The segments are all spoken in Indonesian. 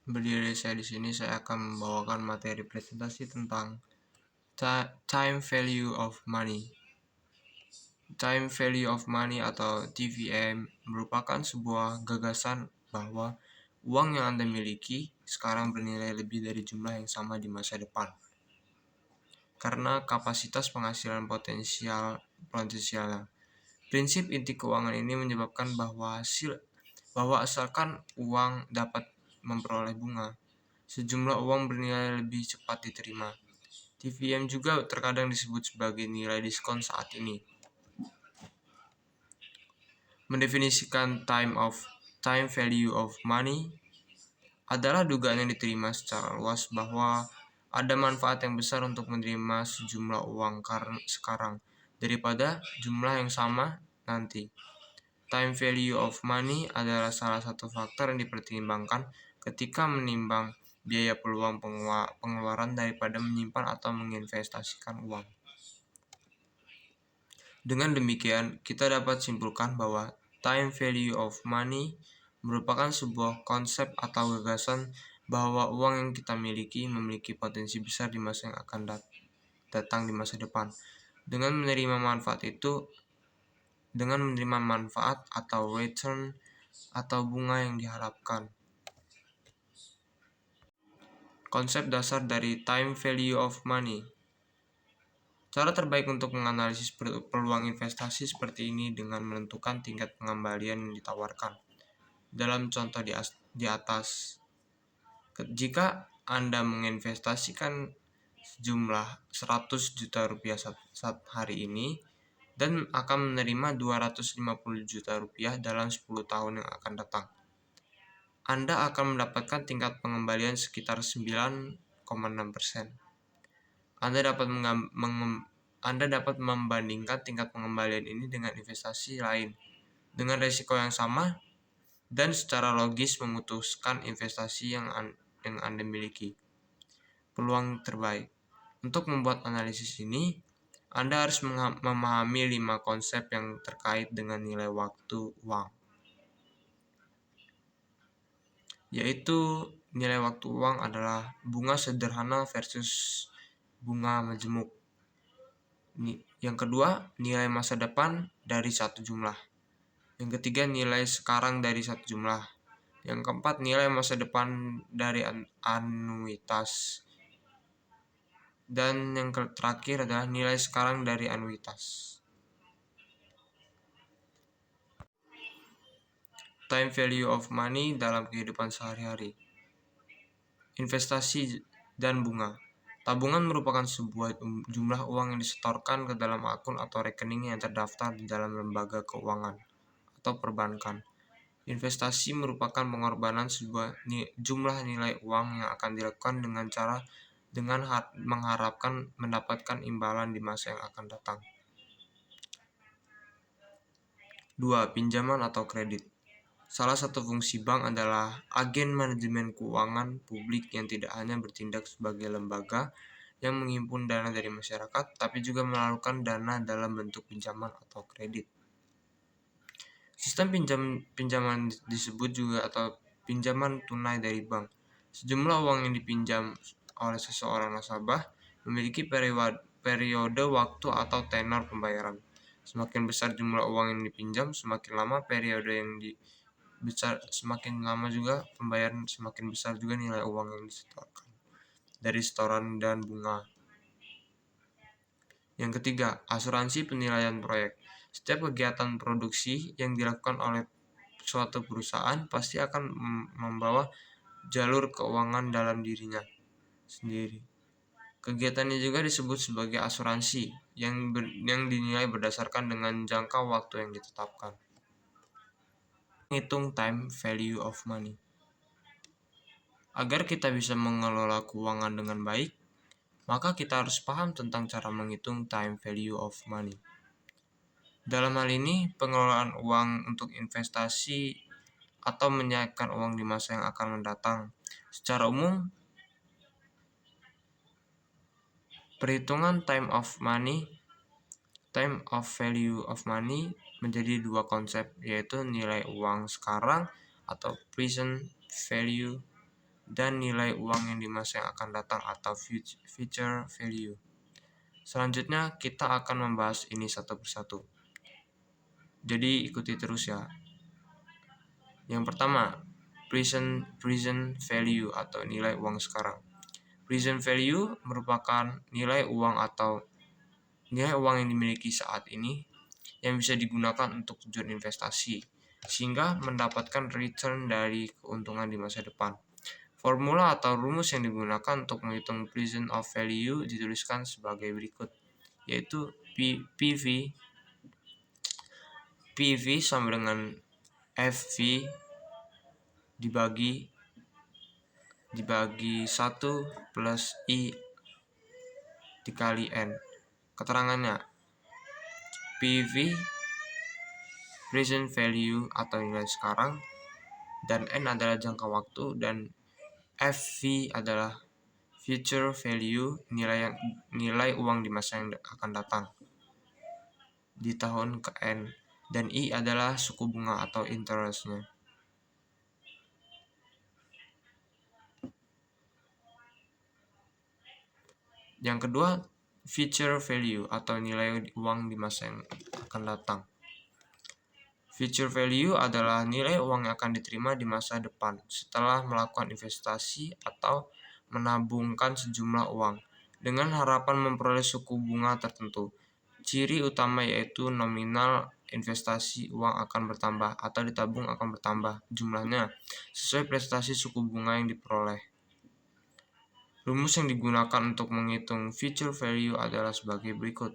Berdiri saya di sini, saya akan membawakan materi presentasi tentang time value of money. Time value of money atau TVM merupakan sebuah gagasan bahwa uang yang Anda miliki sekarang bernilai lebih dari jumlah yang sama di masa depan. Karena kapasitas penghasilan potensialnya. Prinsip inti keuangan ini menyebabkan bahwa asalkan uang dapat memperoleh bunga, sejumlah uang bernilai lebih cepat diterima. TVM juga terkadang disebut sebagai nilai diskon saat ini. Mendefinisikan time value of money adalah dugaan yang diterima secara luas bahwa ada manfaat yang besar untuk menerima sejumlah uang sekarang daripada jumlah yang sama nanti. Time value of money adalah salah satu faktor yang dipertimbangkan ketika menimbang biaya peluang pengeluaran daripada menyimpan atau menginvestasikan uang. Dengan demikian, kita dapat simpulkan bahwa time value of money merupakan sebuah konsep atau gagasan bahwa uang yang kita miliki memiliki potensi besar di masa yang akan datang di masa depan. Dengan menerima manfaat atau return atau bunga yang diharapkan. Konsep dasar dari time value of money. Cara terbaik untuk menganalisis peluang investasi seperti ini dengan menentukan tingkat pengembalian yang ditawarkan. Dalam contoh di atas, jika Anda menginvestasikan sejumlah 100 juta rupiah saat hari ini dan akan menerima 250 juta rupiah dalam 10 tahun yang akan datang, Anda akan mendapatkan tingkat pengembalian sekitar 9,6%. Anda dapat membandingkan tingkat pengembalian ini dengan investasi lain dengan risiko yang sama dan secara logis memutuskan investasi yang Anda miliki. Peluang terbaik. Untuk membuat analisis ini, Anda harus memahami 5 konsep yang terkait dengan nilai waktu uang. Yaitu nilai waktu uang adalah bunga sederhana versus bunga majemuk. Yang kedua, nilai masa depan dari satu jumlah. Yang ketiga, nilai sekarang dari satu jumlah. Yang keempat, nilai masa depan dari anuitas. Dan yang terakhir adalah nilai sekarang dari anuitas. Time value of money dalam kehidupan sehari-hari. Investasi dan bunga. Tabungan merupakan sebuah jumlah uang yang disetorkan ke dalam akun atau rekening yang terdaftar di dalam lembaga keuangan atau perbankan. Investasi merupakan pengorbanan sebuah jumlah nilai uang yang akan dilakukan dengan mengharapkan mendapatkan imbalan di masa yang akan datang. 2. Pinjaman atau kredit. Salah satu fungsi bank adalah agen manajemen keuangan publik yang tidak hanya bertindak sebagai lembaga yang menghimpun dana dari masyarakat, tapi juga menyalurkan dana dalam bentuk pinjaman atau kredit. Sistem pinjaman disebut juga atau pinjaman tunai dari bank. Sejumlah uang yang dipinjam oleh seseorang nasabah memiliki periode waktu atau tenor pembayaran. Semakin besar jumlah uang yang dipinjam, semakin lama semakin lama juga pembayaran, semakin besar juga nilai uang yang disetorkan dari setoran dan bunga. Yang ketiga, asuransi penilaian proyek. Setiap kegiatan produksi yang dilakukan oleh suatu perusahaan pasti akan membawa jalur keuangan dalam dirinya sendiri. Kegiatannya juga disebut sebagai asuransi yang dinilai berdasarkan dengan jangka waktu yang ditetapkan. Menghitung time value of money. Agar kita bisa mengelola keuangan dengan baik, maka kita harus paham tentang cara menghitung time value of money. Dalam hal ini, pengelolaan uang untuk investasi atau menyiapkan uang di masa yang akan mendatang. Secara umum, perhitungan time of value of money menjadi dua konsep, yaitu nilai uang sekarang atau present value dan nilai uang yang di masa yang akan datang atau future value. Selanjutnya kita akan membahas ini satu persatu. Jadi ikuti terus ya. Yang pertama, present value atau nilai uang sekarang. Present value merupakan nilai uang atau nilai uang yang dimiliki saat ini yang bisa digunakan untuk tujuan investasi sehingga mendapatkan return dari keuntungan di masa depan. Formula atau rumus yang digunakan untuk menghitung present of value dituliskan sebagai berikut, yaitu PV sama dengan FV dibagi 1 plus I dikali N. Keterangannya, PV present value atau nilai sekarang, dan N adalah jangka waktu, dan FV adalah future value, nilai uang di masa yang akan datang di tahun ke N, dan I adalah suku bunga atau interestnya. Yang kedua, future value atau nilai uang di masa yang akan datang. Future value adalah nilai uang yang akan diterima di masa depan setelah melakukan investasi atau menabungkan sejumlah uang dengan harapan memperoleh suku bunga tertentu. Ciri utama yaitu nominal investasi uang akan bertambah atau ditabung akan bertambah jumlahnya sesuai prestasi suku bunga yang diperoleh. Rumus yang digunakan untuk menghitung future value adalah sebagai berikut.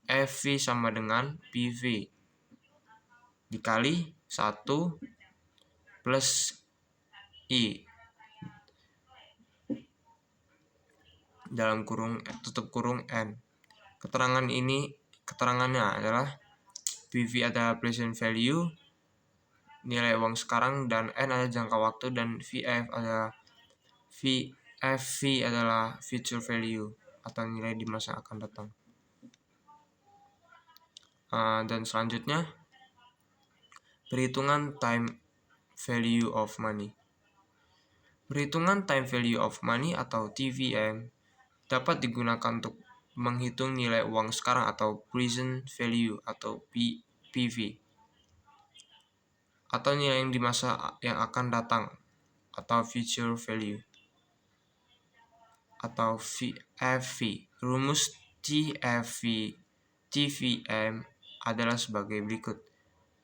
FV sama dengan PV dikali 1 plus I dalam kurung tutup kurung N. Keterangannya adalah PV adalah present value, nilai uang sekarang, dan N adalah jangka waktu, dan FV adalah future value atau nilai di masa akan datang. Dan selanjutnya, perhitungan time value of money. Perhitungan time value of money atau TVM dapat digunakan untuk menghitung nilai uang sekarang atau present value atau PV, atau nilai yang di masa yang akan datang atau future value atau FV. Rumus TVM adalah sebagai berikut.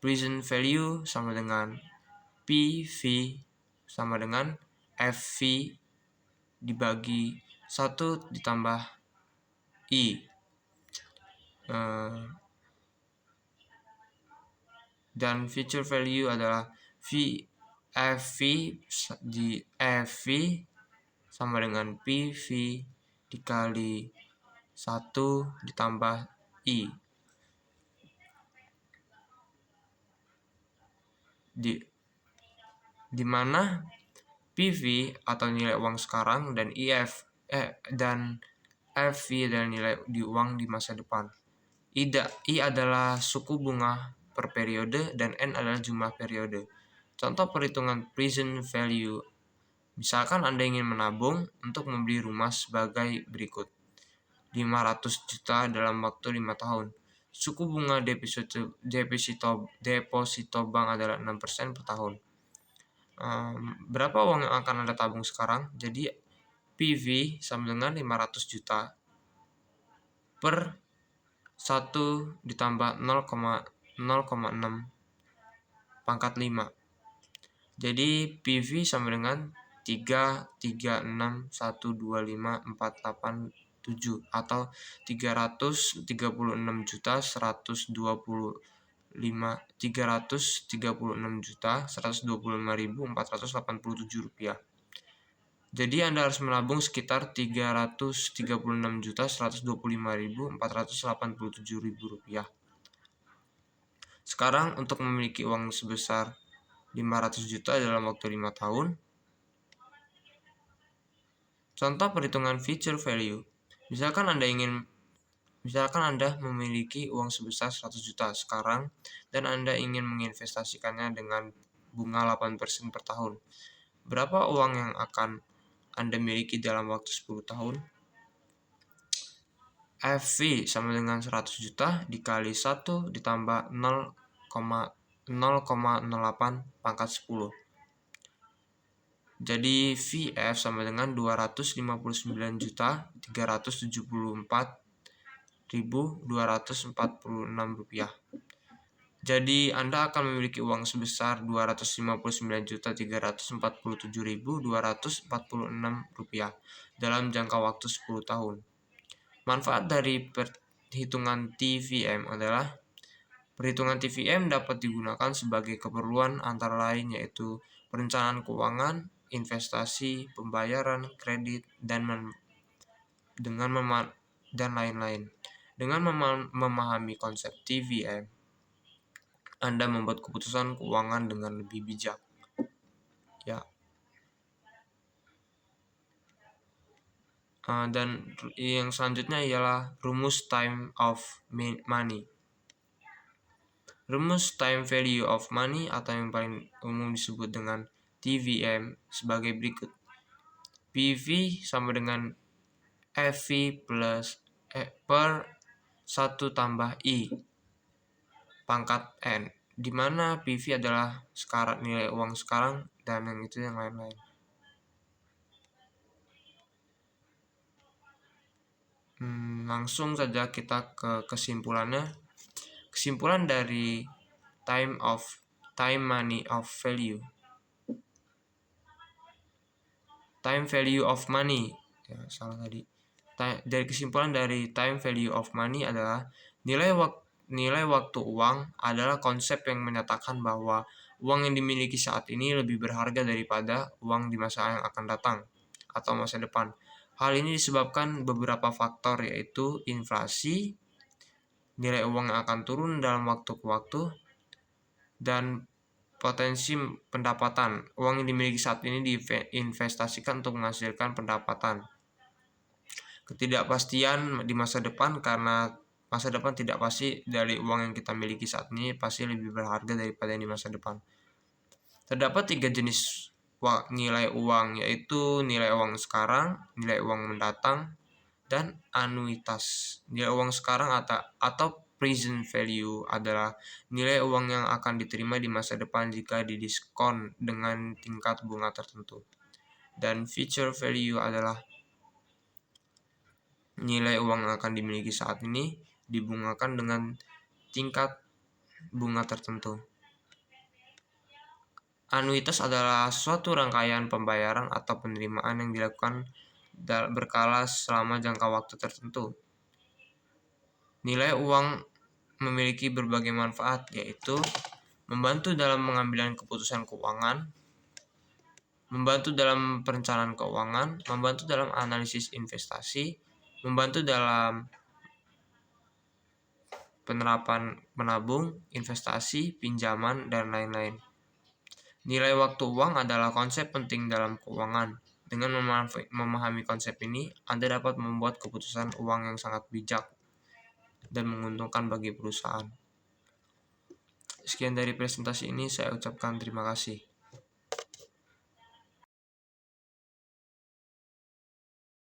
Present value sama dengan PV sama dengan FV dibagi 1 ditambah I. Dan future value adalah FV di FV sama dengan PV dikali 1 ditambah I. Di mana PV atau nilai uang sekarang dan dan FV adalah nilai di uang di masa depan. I adalah suku bunga per periode dan N adalah jumlah periode. Contoh perhitungan present value. Misalkan Anda ingin menabung untuk membeli rumah sebagai berikut. 500 juta dalam waktu 5 tahun. Suku bunga deposito bank adalah 6% per tahun. Berapa uang yang akan Anda tabung sekarang? Jadi PV sama dengan 500 juta per 1 ditambah 0,6 pangkat 5. Jadi PV sama dengan 336.125.487 atau 336.125.487 rupiah. Jadi Anda harus menabung sekitar 336.125.487 rupiah. Sekarang untuk memiliki uang sebesar 500 juta dalam waktu 5 tahun. Contoh perhitungan future value. Misalkan Anda memiliki uang sebesar 100 juta sekarang dan Anda ingin menginvestasikannya dengan bunga 8% per tahun. Berapa uang yang akan Anda miliki dalam waktu 10 tahun? FV sama dengan 100 juta dikali 1 ditambah 0,08 pangkat 10. Jadi VF sama dengan 259.374.246 rupiah. Jadi Anda akan memiliki uang sebesar 259.347.246 rupiah dalam jangka waktu 10 tahun. Manfaat dari perhitungan TVM adalah perhitungan TVM dapat digunakan sebagai keperluan antara lain yaitu perencanaan keuangan, investasi, pembayaran kredit, dan lain-lain. Dengan memahami konsep TVM, Anda membuat keputusan keuangan dengan lebih bijak. Ya. Dan yang selanjutnya ialah rumus time of money. Rumus time value of money atau yang paling umum disebut dengan TVM sebagai berikut. PV sama dengan FV plus per 1 tambah I pangkat N, di mana PV adalah sekarang nilai uang sekarang dan yang itu yang lain-lain. Langsung saja kita ke kesimpulannya. Kesimpulan dari time money of value. Time value of money. Ya, salah tadi. Dari kesimpulan dari time value of money adalah nilai waktu uang adalah konsep yang menyatakan bahwa uang yang dimiliki saat ini lebih berharga daripada uang di masa yang akan datang atau masa depan. Hal ini disebabkan beberapa faktor yaitu inflasi, nilai uang yang akan turun dalam waktu ke waktu, dan potensi pendapatan. Uang yang dimiliki saat ini diinvestasikan untuk menghasilkan pendapatan. Ketidakpastian di masa depan karena masa depan tidak pasti dari uang yang kita miliki saat ini pasti lebih berharga daripada yang di masa depan. Terdapat 3 jenis nilai uang yaitu nilai uang sekarang, nilai uang mendatang, dan anuitas. Nilai uang sekarang atau present value adalah nilai uang yang akan diterima di masa depan jika didiskon dengan tingkat bunga tertentu. Dan future value adalah nilai uang yang akan dimiliki saat ini dibungakan dengan tingkat bunga tertentu. Anuitas adalah suatu rangkaian pembayaran atau penerimaan yang dilakukan berkala selama jangka waktu tertentu. Nilai uang memiliki berbagai manfaat, yaitu membantu dalam pengambilan keputusan keuangan, membantu dalam perencanaan keuangan, membantu dalam analisis investasi, membantu dalam penerapan menabung, investasi, pinjaman, dan lain-lain. Nilai waktu uang adalah konsep penting dalam keuangan. Dengan memahami konsep ini, Anda dapat membuat keputusan uang yang sangat bijak dan menguntungkan bagi perusahaan. Sekian dari presentasi ini, saya ucapkan terima kasih.